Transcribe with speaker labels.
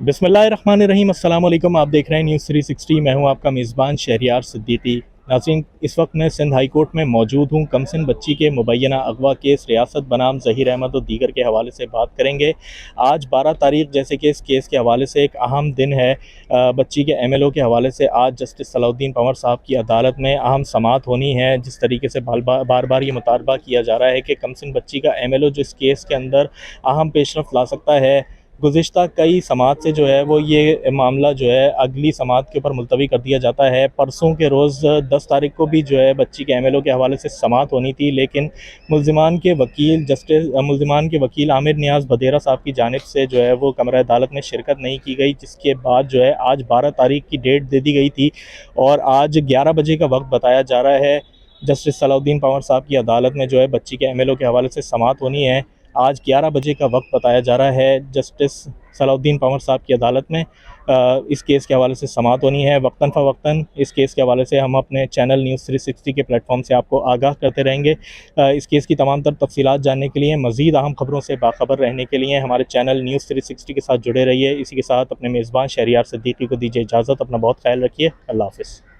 Speaker 1: बिस्मिल्लाहिर्रहमानिर्रहीम अस्सलाम वालेकुम। आप देख रहे हैं न्यूज़ 360। मैं हूं आपका मेज़बान शहरियार सिद्दीकी। नाज़रीन, इस वक्त मैं सिंध हाई कोर्ट में मौजूद हूं। कमसिन बच्ची के मुबैना अगवा केस रियासत बनाम ज़हीर अहमद और दीगर के हवाले से बात करेंगे। आज 12 तारीख जैसे कि इस केस के हवाले से एक अहम दिन है। बच्ची के MLO के हवाले से आज जस्टिस सलाउद्दीन पंवर साहब की अदालत में अहम समाअत होनी है। जिस तरीके से बार बार ये मुतालबा किया जा रहा है कि कमसिन बच्ची का MLO जो इस केस के अंदर अहम पेशरफ ला सकता है, गुज़िश्ता कई समात से जो है वो ये मामला जो है अगली समात के ऊपर मुलतवी कर दिया जाता है। परसों के रोज़ 10 तारीख को भी जो है बच्ची के MLO के हवाले से समात होनी थी, लेकिन मुल्ज़िमान के वकील आमिर नियाज़ बदेरा साहब की जानिब से जो है वो कमरा अदालत में शिरकत नहीं की गई, जिसके बाद जो है आज 12 तारीख की डेट दे दी गई थी और आज 11 बजे का वक्त बताया जा रहा है। जस्टिस सलाउद्दीन पंवर साहब की अदालत में जो है बच्ची के MLO के हवाले से समाअत होनी है। आज 11 बजे का वक्त बताया जा रहा है। जस्टिस सलाउद्दीन पंवर साहब की अदालत में इस केस के हवाले से समाअत होनी है। वक्तन फ़वक्तन इस केस के हवाले से हम अपने चैनल न्यूज़ 360 के प्लेटफॉर्म से आपको आगाह करते रहेंगे। इस केस की तमाम तर तफसीलात जानने के लिए, मज़ीद अहम खबरों से बाखबर रहने के लिए हमारे चैनल न्यूज़ 360 के साथ जुड़े रहिए। इसी के साथ अपने मेज़बान शहरियार सिद्दीकी को दीजिए इजाज़त। अपना बहुत ख्याल रखिए। अल्लाह हाफ़िज़।